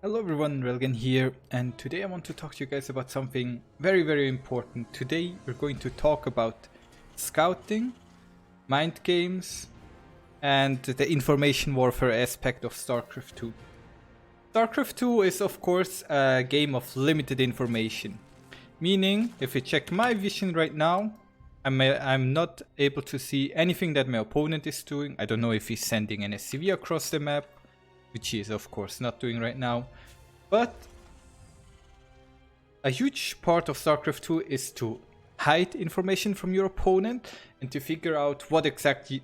Hello everyone, Railgan here, and today I want to talk to you guys about something very important. Today we're going to talk about scouting, mind games, and the information warfare aspect of Starcraft 2. Starcraft 2 is of course a game of limited information, meaning if you check my vision right now, I'm not able to see anything that my opponent is doing. I don't know if he's sending an SCV across the map, which he is of course not doing right now. But a huge part of StarCraft 2 is to hide information from your opponent and to figure out what exactly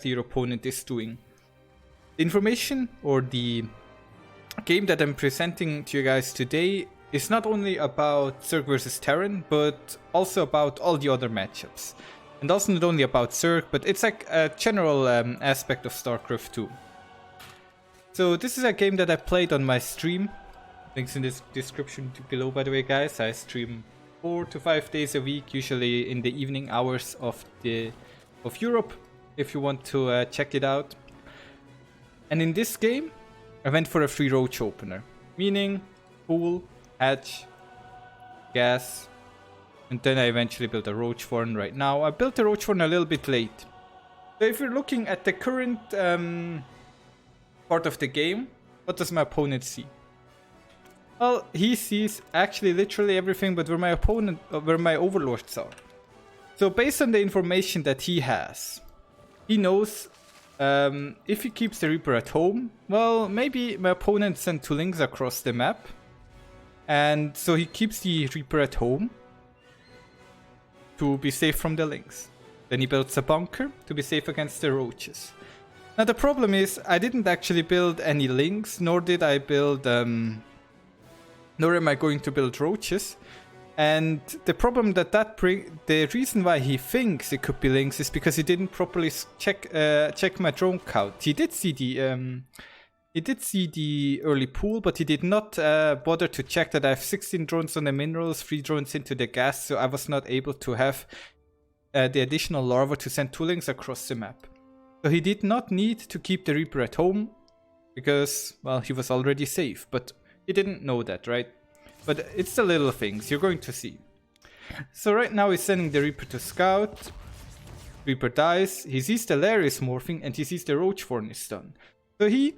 your opponent is doing. The information or the game that I'm presenting to you guys today is not only about Zerg versus Terran, but also about all the other matchups. And also not only about Zerg, but it's like a general aspect of StarCraft 2. So this is a game that I played on my stream. Links in this description below, by the way, guys. I stream 4 to 5 days a week, usually in the evening hours of Europe, if you want to check it out. And in this game, I went for a free roach opener, meaning pool, hatch, gas, and then I eventually built a roach farm right now. I built the roach farm a little bit late. So if you're looking at the current part of the game, what does my opponent see? Well, he sees actually literally everything but where my overlords are. So based on the information that he has, he knows if he keeps the Reaper at home, well, maybe my opponent sent 2 links across the map, and so he keeps the Reaper at home to be safe from the links. Then he builds a bunker to be safe against the roaches. Now the problem is, I didn't actually build any links, nor did I build, nor am I going to build roaches. And the problem the reason why he thinks it could be links is because he didn't properly check my drone count. He did see the early pool, but he did not bother to check that I have 16 drones on the minerals, 3 drones into the gas, so I was not able to have the additional larva to send 2 links across the map. So he did not need to keep the Reaper at home because, well, he was already safe, but he didn't know that, right? But it's the little things you're going to see. So right now he's sending the Reaper to scout. Reaper dies, he sees the lair is morphing, and he sees the roach farm is done. So he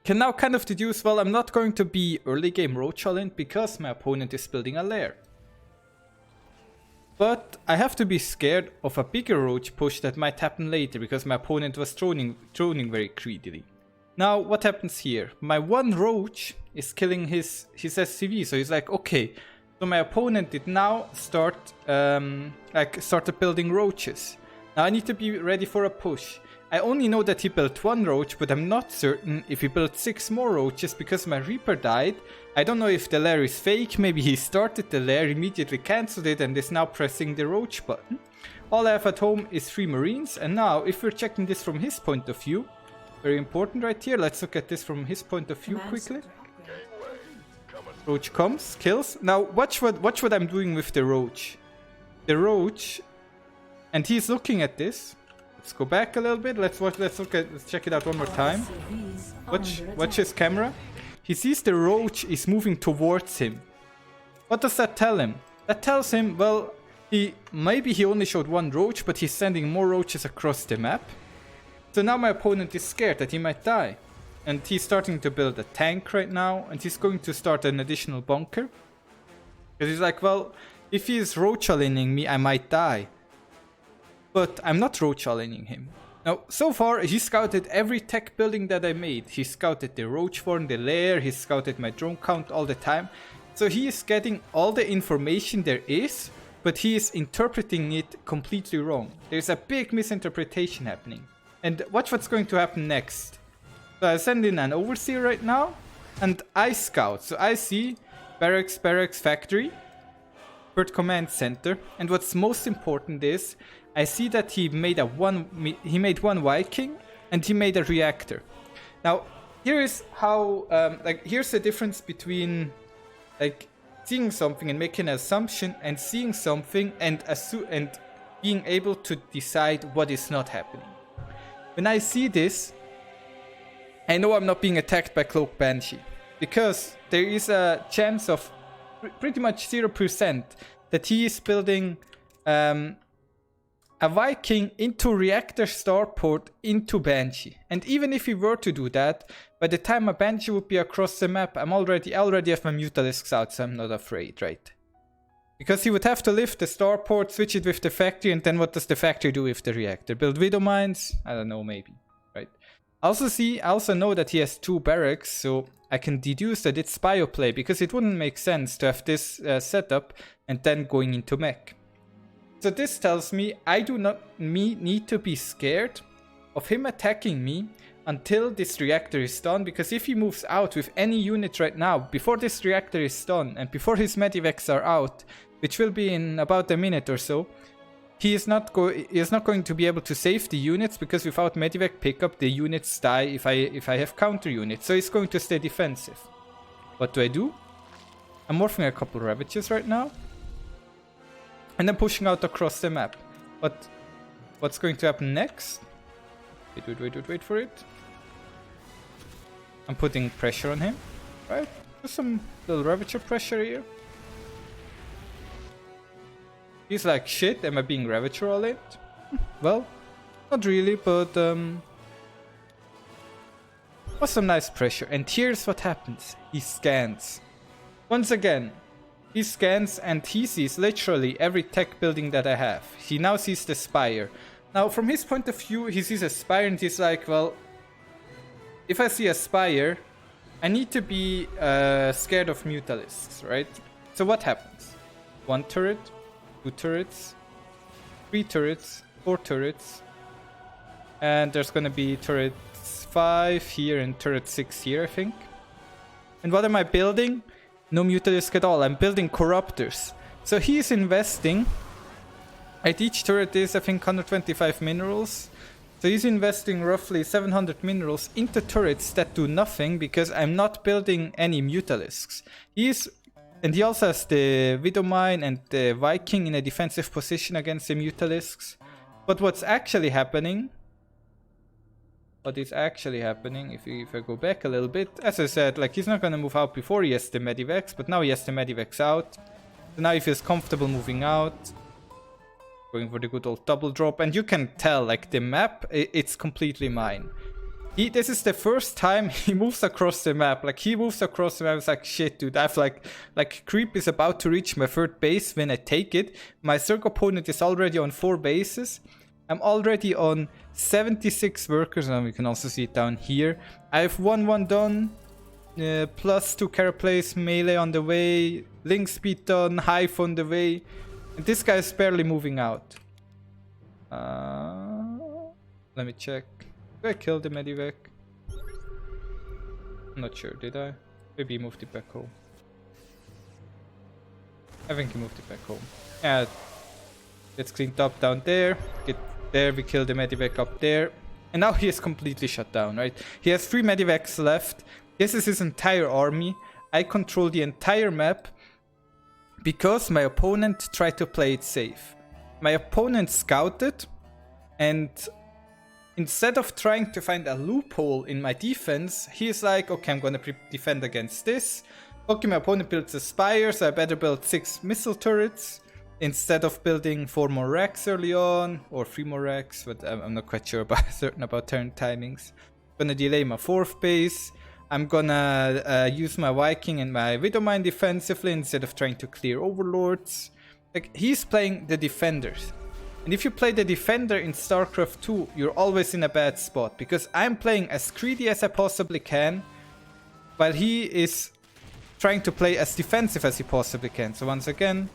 can now kind of deduce, well, I'm not going to be early game roach all in because my opponent is building a lair. But I have to be scared of a bigger roach push that might happen later because my opponent was droning very greedily. Now what happens here? My one roach is killing his SCV, so he's like, okay, so my opponent did now started building roaches. Now I need to be ready for a push. I only know that he built 1 roach, but I'm not certain if he built 6 more roaches because my Reaper died. I don't know if the lair is fake, maybe he started the lair, immediately cancelled it and is now pressing the roach button. All I have at home is 3 marines, and now if we're checking this from his point of view, very important right here, let's look at this from his point of view quickly. Roach comes, kills. Now watch what I'm doing with the roach. The roach, and he's looking at this. Let's go back a little bit. Let's check it out one more time. Watch his camera. He sees the roach is moving towards him. What does that tell him? That tells him, well, maybe he only showed 1 roach, but he's sending more roaches across the map. So now my opponent is scared that he might die. And he's starting to build a tank right now, and he's going to start an additional bunker. Because he's like, well, if he's roach all-inning me, I might die. But I'm not roach all-inning him. Now, so far, he scouted every tech building that I made. He scouted the roach farm, the lair, he scouted my drone count all the time. So he is getting all the information there is, but he is interpreting it completely wrong. There's a big misinterpretation happening. And watch what's going to happen next. So I send in an overseer right now, and I scout. So I see barracks, factory, third command center, and what's most important is I see that he made 1 Viking and he made a reactor. Now here is how here's the difference between seeing something and making an assumption and seeing something and being able to decide what is not happening. When I see this, I know I'm not being attacked by Cloak Banshee. because there is a chance of pretty much 0% that he is building a Viking into reactor starport into Banshee. And even if he were to do that, by the time a Banshee would be across the map, I already have my Mutalisks out, so I'm not afraid, right? Because he would have to lift the starport, switch it with the factory, and then what does the factory do with the reactor? Build Widow Mines? I don't know, maybe, right? I also know that he has 2 barracks, so I can deduce that it's bioplay, because it wouldn't make sense to have this setup and then going into mech. So this tells me I do not need to be scared of him attacking me until this reactor is done, because if he moves out with any unit right now, before this reactor is done and before his medivacs are out, which will be in about a minute or so, he is not going to be able to save the units, because without medivac pickup the units die if I have counter units, so he's going to stay defensive. What do? I'm morphing a couple Ravages right now. And then pushing out across the map. But what's going to happen next? Wait for it. I'm putting pressure on him. Right? Just some little Ravager pressure here. He's like, shit, am I being Ravager all in? Well, not really, but was some nice pressure. And here's what happens. He scans. Once again, he scans and he sees literally every tech building that I have. He now sees the Spire. Now, from his point of view, he sees a Spire and he's like, well, if I see a Spire, I need to be scared of Mutalisks, right? So what happens? 1 turret, 2 turrets, 3 turrets, 4 turrets. And there's gonna be turret 5 here and turret 6 here, I think. And what am I building? No Mutalisk at all. I'm building Corruptors. So he is investing. At each turret is, I think, 125 minerals. So he's investing roughly 700 minerals into turrets that do nothing, because I'm not building any Mutalisks. And he also has the Widow Mine and the Viking in a defensive position against the Mutalisks. But what's actually happening... What is actually happening, if I go back a little bit, as I said, like, he's not gonna move out before he has the medivacs, but now he has the medivacs out. So now he feels comfortable moving out. Going for the good old double drop, and you can tell, like, the map, it's completely mine. This is the first time he moves across the map. Like, he moves across the map, it's like, shit, dude, I've like creep is about to reach my 3rd base when I take it. My Zerg opponent is already on 4 bases. I'm already on 76 workers, and we can also see it down here. I have 1-1 done, plus 2 caraplays, melee on the way, link speed done, hive on the way. And this guy is barely moving out. Let me check. Did I kill the medivac? I'm not sure, did I? Maybe he moved it back home. I think he moved it back home. Yeah, it's cleaned up down there. Get there, we kill the medivac up there. And now he is completely shut down, right? He has 3 medivacs left. This is his entire army. I control the entire map because my opponent tried to play it safe. My opponent scouted, and instead of trying to find a loophole in my defense, he's like, okay, I'm gonna defend against this. Okay, my opponent builds a Spire, so I better build 6 missile turrets instead of building 4 more racks early on, or 3 more racks, but I'm not quite sure about turn timings. I'm gonna delay my 4th base. I'm gonna use my Viking and my Widow Mine defensively instead of trying to clear Overlords. Like, he's playing the defenders. And if you play the defender in Starcraft 2, you're always in a bad spot, because I'm playing as greedy as I possibly can, while he is trying to play as defensive as he possibly can. So once again,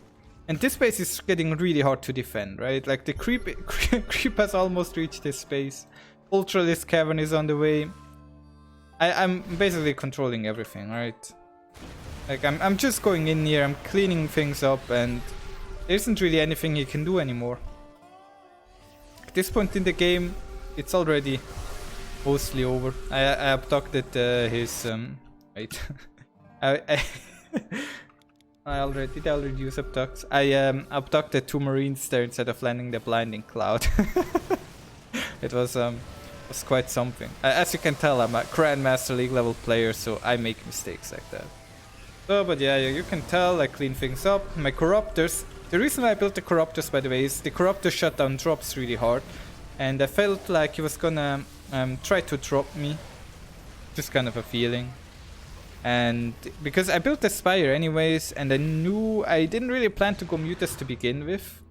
and this base is getting really hard to defend, right? Like, the creep has almost reached this space. Ultralisk Cavern is on the way. I'm basically controlling everything, right? Like, I'm just going in here, I'm cleaning things up, and there isn't really anything he can do anymore. At this point in the game, it's already mostly over. I abducted his wait. I did I already use abducts? I abducted 2 Marines there instead of landing the blinding cloud. It was was quite something. As you can tell, I'm a Grandmaster League level player, so I make mistakes like that. So, but yeah, you can tell I clean things up. My Corruptors, the reason why I built the Corruptors, by the way, is the Corruptor shut down drops really hard. And I felt like he was gonna try to drop me. Just kind of a feeling. And because I built the Spire anyways, and I knew I didn't really plan to go Mutas to begin with.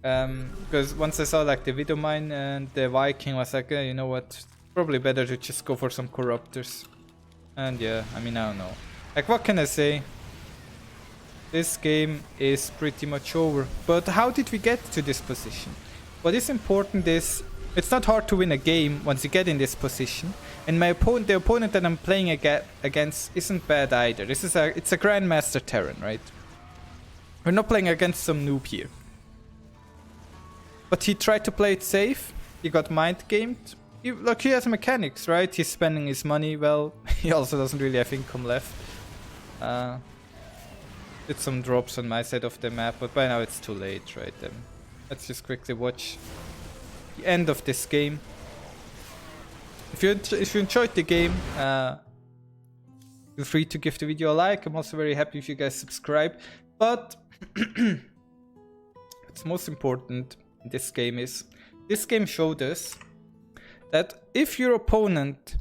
Because once I saw like the Widowmine and the Viking, I was like, you know what, probably better to just go for some Corruptors. And yeah, I mean, I don't know. Like, what can I say? This game is pretty much over. But how did we get to this position? What is important is, it's not hard to win a game once you get in this position. And my opponent, the opponent that I'm playing against isn't bad either. It's a Grandmaster Terran, right? We're not playing against some noob here. But he tried to play it safe. He got mind gamed. Look, he has mechanics, right? He's spending his money well. He also doesn't really have income left. Did some drops on my side of the map, but by now it's too late, right? Let's just quickly watch the end of this game. If you enjoyed the game, feel free to give the video a like. I'm also very happy if you guys subscribe. But what's most important in this game is, this game showed us that if your opponent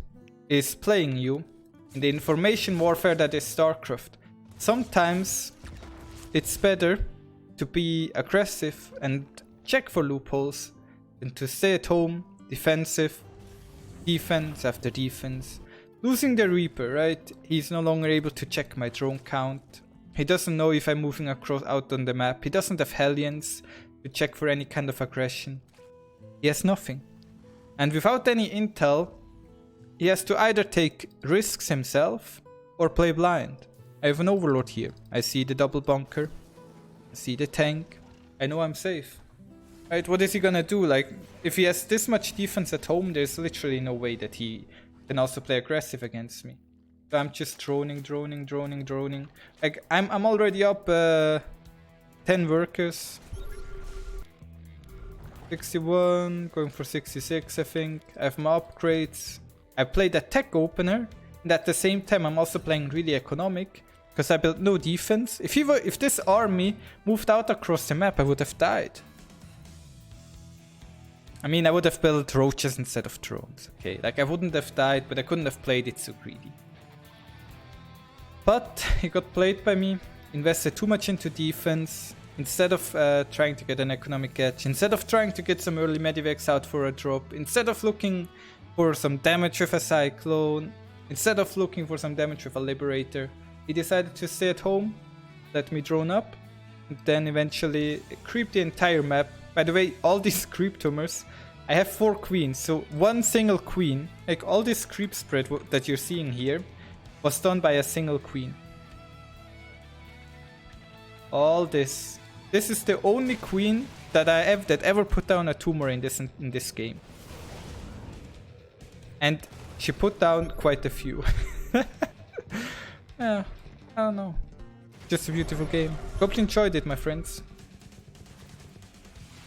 is playing you in the information warfare that is Starcraft, sometimes it's better to be aggressive and check for loopholes than to stay at home, defensive, defense after defense. Losing the Reaper, right? He's no longer able to check my drone count. He doesn't know if I'm moving across out on the map. He doesn't have Hellions to check for any kind of aggression. He has nothing. And without any intel, he has to either take risks himself or play blind. I have an Overlord here. I see the double bunker. I see the tank. I know I'm safe. Right, what is he gonna do? Like, if he has this much defense at home, there's literally no way that he can also play aggressive against me. So I'm just droning. Like, I'm already up 10 workers. 61, going for 66, I think. I have my upgrades. I played a tech opener, and at the same time I'm also playing really economic, because I built no defense. If this army moved out across the map, I would have died. I mean, I would have built roaches instead of drones, okay? Like, I wouldn't have died, but I couldn't have played it so greedy. But he got played by me, invested too much into defense. Instead of trying to get an economic edge, instead of trying to get some early medivacs out for a drop, instead of looking for some damage with a Cyclone, instead of looking for some damage with a Liberator, he decided to stay at home, let me drone up, and then eventually creep the entire map. By the way, all these creep tumors, I have 4 queens, so one single queen, like all this creep spread that you're seeing here, was done by a single queen. All this. This is the only queen that I have that ever put down a tumor in this game. And she put down quite a few. Yeah, I don't know. Just a beautiful game. Hope you enjoyed it, my friends.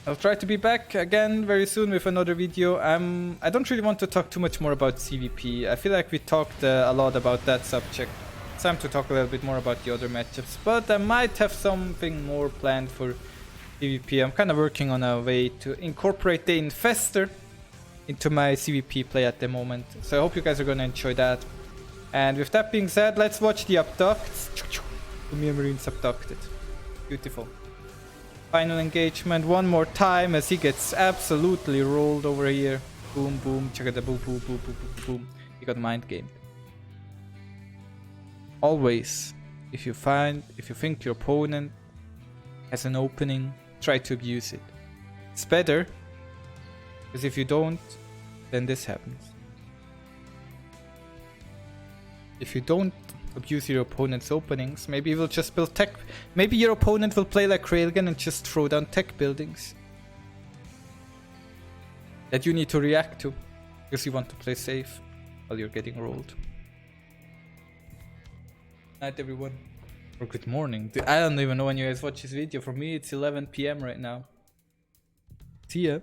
I'll try to be back again very soon with another video. I don't really want to talk too much more about CVP. I feel like we talked a lot about that subject. It's time to talk a little bit more about the other matchups, but I might have something more planned for CVP. I'm kind of working on a way to incorporate the Infestor into my CVP play at the moment, so I hope you guys are going to enjoy that. And with that being said, let's watch the Abducts. The Mir Marines abducted. Beautiful. Final engagement one more time as he gets absolutely rolled over here. Boom, boom, check out the boom, boom, boom, boom, boom, boom. He got mind gamed. Always, if you think your opponent has an opening, try to abuse it. It's better, because if you don't, then this happens. If you don't abuse your opponent's openings, maybe he will just build tech. Maybe your opponent will play like Railgan and just throw down tech buildings that you need to react to, because you want to play safe while you're getting rolled. Night everyone, or good morning. I don't even know when you guys watch this video. For me it's 11 PM right now. See ya.